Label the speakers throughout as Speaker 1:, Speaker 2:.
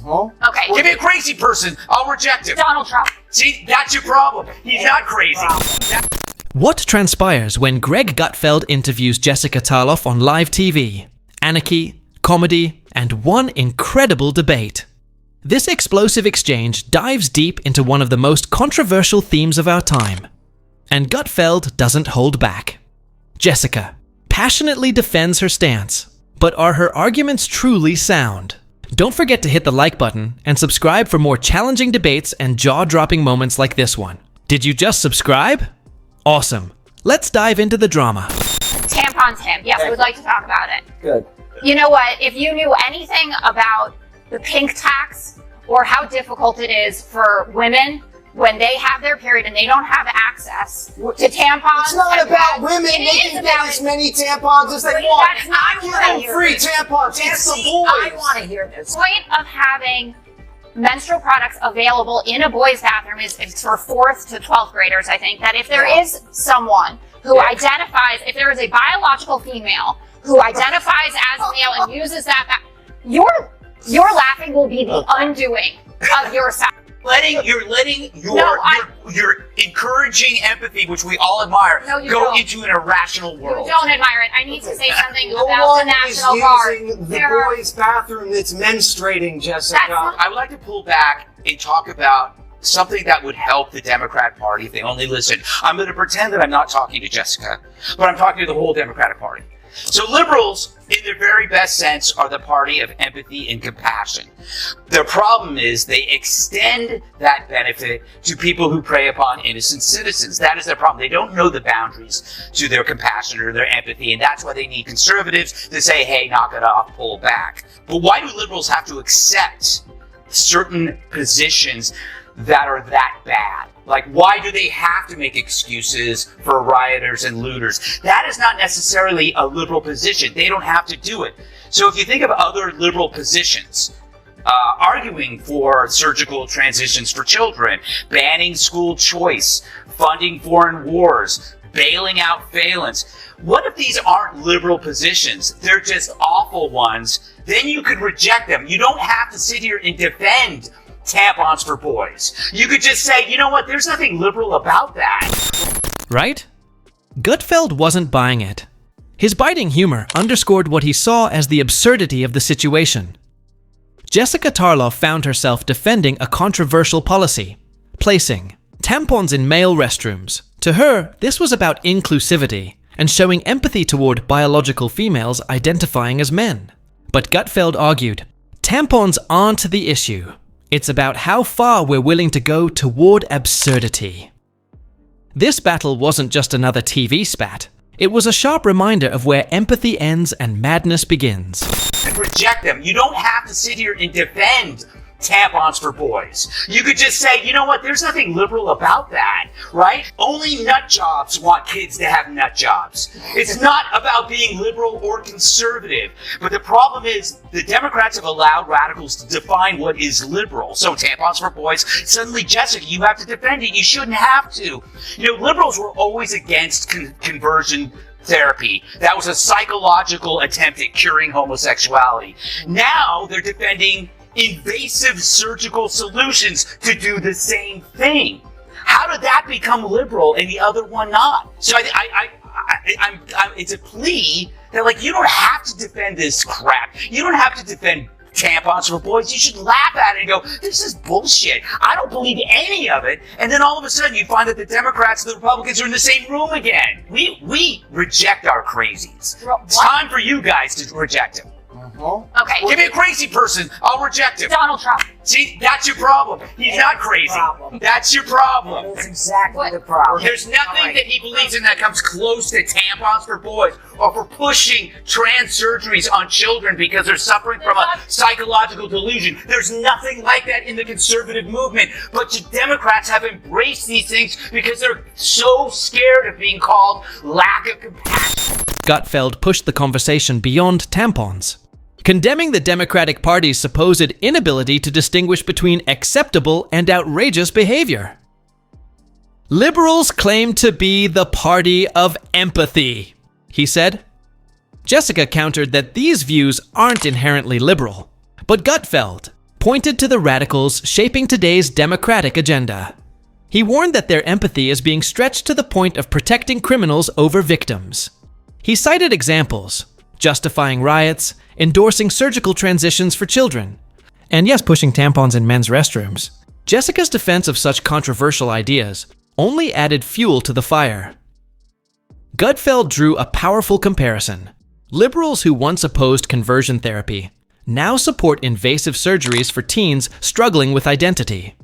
Speaker 1: Okay.
Speaker 2: Give me a crazy person. I'll reject him.
Speaker 1: Donald Trump.
Speaker 2: See, that's your problem. He's not crazy.
Speaker 3: What transpires when Greg Gutfeld interviews Jessica Tarlov on live TV? Anarchy, comedy, and one incredible debate. This explosive exchange dives deep into one of the most controversial themes of our time. And Gutfeld doesn't hold back. Jessica passionately defends her stance, but are her arguments truly sound? Don't forget to hit the like button and subscribe for more challenging debates and jaw-dropping moments like this one. Did you just subscribe? Awesome. Let's dive into the drama.
Speaker 1: Tampons him. Yes, I would like to talk about it.
Speaker 4: Good.
Speaker 1: You know what? If you knew anything about the pink tax or how difficult it is for women when they have their period and they don't have access to tampons.
Speaker 4: It's not about women. They can get as many tampons as they want.
Speaker 1: That's not
Speaker 4: Give them free tampons. It's the boys.
Speaker 5: I want to hear this.
Speaker 1: The point of having menstrual products available in a boys' bathroom is for 4th to 12th graders, I think, that if there is someone who identifies, if there is a biological female who identifies as male and uses that, your laughing will be the undoing of your side.
Speaker 2: You're encouraging empathy, which we all admire, go into an irrational world.
Speaker 1: You don't admire it. I need to say something
Speaker 4: No
Speaker 1: about
Speaker 4: one
Speaker 1: the National
Speaker 4: is
Speaker 1: Guard.
Speaker 4: using the boys' bathroom that's menstruating, Jessica.
Speaker 2: I would like to pull back and talk about something that would help the Democrat Party if they only listen. I'm going to pretend that I'm not talking to Jessica, but I'm talking to the whole Democratic Party. So liberals, in their very best sense, are the party of empathy and compassion. Their problem is they extend that benefit to people who prey upon innocent citizens. That is their problem. They don't know the boundaries to their compassion or their empathy, and that's why they need conservatives to say, hey, knock it off, pull back. But why do liberals have to accept certain positions that are that bad? Like, why do they have to make excuses for rioters and looters? That is not necessarily a liberal position. They don't have to do it. So if you think of other liberal positions, arguing for surgical transitions for children, banning school choice, funding foreign wars, bailing out phalanx, what if these aren't liberal positions? They're just awful ones. Then you could reject them. You don't have to sit here and defend tampons for boys. You could just say, you know what, there's nothing liberal about that.
Speaker 3: Right? Gutfeld wasn't buying it. His biting humor underscored what he saw as the absurdity of the situation. Jessica Tarlov found herself defending a controversial policy, placing tampons in male restrooms. To her, this was about inclusivity and showing empathy toward biological females identifying as men. But Gutfeld argued, tampons aren't the issue. It's about how far we're willing to go toward absurdity. This battle wasn't just another TV spat. It was a sharp reminder of where empathy ends and madness begins.
Speaker 2: Reject them. You don't have to sit here and defend tampons for boys. You could just say, you know what, there's nothing liberal about that, right? Only nut jobs want kids to have nut jobs. It's not about being liberal or conservative. But the problem is the Democrats have allowed radicals to define what is liberal. So tampons for boys, suddenly, Jessica, you have to defend it. You shouldn't have to. You know, liberals were always against conversion therapy. That was a psychological attempt at curing homosexuality. Now they're defending invasive surgical solutions to do the same thing. How did that become liberal and the other one not? So it's a plea that, like, you don't have to defend this crap. You don't have to defend tampons for boys. You should laugh at it and go, this is bullshit. I don't believe any of it. And then all of a sudden you find that the Democrats and the Republicans are in the same room again. We reject our crazies. It's time for you guys to reject them.
Speaker 1: Okay.
Speaker 2: Give me a crazy person. I'll reject him.
Speaker 1: Donald Trump.
Speaker 2: See, that's your problem. He's not crazy. That's your problem.
Speaker 5: That's exactly the problem.
Speaker 2: There's nothing that he believes in that comes close to tampons for boys or for pushing trans surgeries on children because they're suffering from a psychological delusion. There's nothing like that in the conservative movement. But the Democrats have embraced these things because they're so scared of being called lack of compassion.
Speaker 3: Gutfeld pushed the conversation beyond tampons, condemning the Democratic Party's supposed inability to distinguish between acceptable and outrageous behavior. Liberals claim to be the party of empathy, he said. Jessica countered that these views aren't inherently liberal, but Gutfeld pointed to the radicals shaping today's democratic agenda. He warned that their empathy is being stretched to the point of protecting criminals over victims. He cited examples, justifying riots, endorsing surgical transitions for children, and yes, pushing tampons in men's restrooms. Jessica's defense of such controversial ideas only added fuel to the fire. Gutfeld drew a powerful comparison. Liberals who once opposed conversion therapy now support invasive surgeries for teens struggling with identity.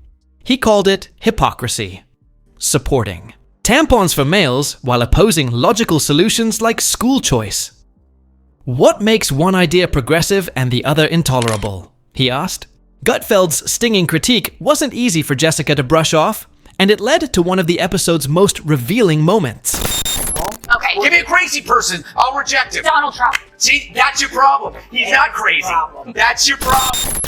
Speaker 3: He called it hypocrisy. Supporting tampons for males while opposing logical solutions like school choice. What makes one idea progressive and the other intolerable? He asked. Gutfeld's stinging critique wasn't easy for Jessica to brush off, and it led to one of the episode's most revealing moments.
Speaker 1: Okay.
Speaker 2: Give me a crazy person. I'll reject him.
Speaker 1: Donald Trump.
Speaker 2: See, that's your problem. He's not crazy. That's your problem.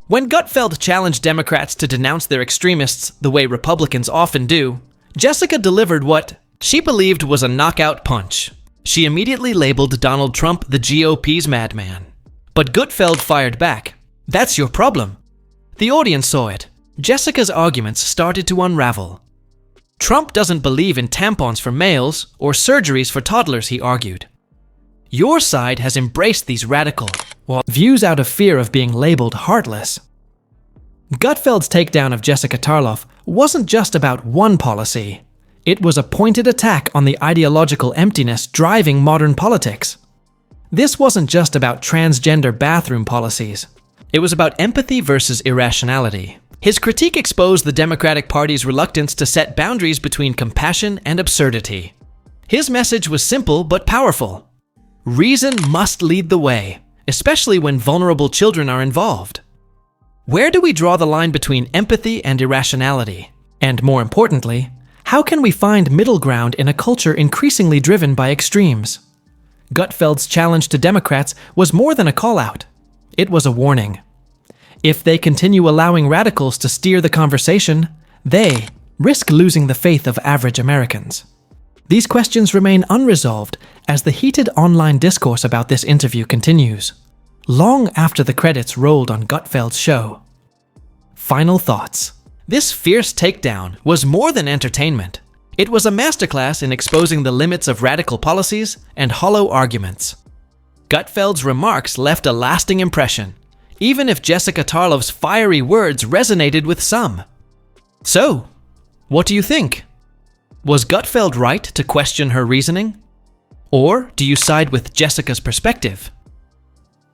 Speaker 3: When Gutfeld challenged Democrats to denounce their extremists the way Republicans often do, Jessica delivered what she believed was a knockout punch. She immediately labeled Donald Trump the GOP's madman. But Gutfeld fired back. That's your problem. The audience saw it. Jessica's arguments started to unravel. Trump doesn't believe in tampons for males or surgeries for toddlers, he argued. Your side has embraced these radical views out of fear of being labeled heartless. Gutfeld's takedown of Jessica Tarlov wasn't just about one policy. It was a pointed attack on the ideological emptiness driving modern politics. This wasn't just about transgender bathroom policies. It was about empathy versus irrationality. His critique exposed the Democratic Party's reluctance to set boundaries between compassion and absurdity. His message was simple but powerful. Reason must lead the way, especially when vulnerable children are involved. Where do we draw the line between empathy and irrationality? And more importantly, how can we find middle ground in a culture increasingly driven by extremes? Gutfeld's challenge to Democrats was more than a call-out. It was a warning. If they continue allowing radicals to steer the conversation, they risk losing the faith of average Americans. These questions remain unresolved as the heated online discourse about this interview continues, long after the credits rolled on Gutfeld's show. Final thoughts. This fierce takedown was more than entertainment. It was a masterclass in exposing the limits of radical policies and hollow arguments. Gutfeld's remarks left a lasting impression, even if Jessica Tarlov's fiery words resonated with some. So, what do you think? Was Gutfeld right to question her reasoning? Or do you side with Jessica's perspective?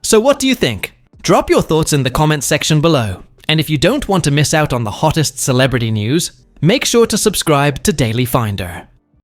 Speaker 3: So what do you think? Drop your thoughts in the comments section below. And if you don't want to miss out on the hottest celebrity news, make sure to subscribe to Daily Finder.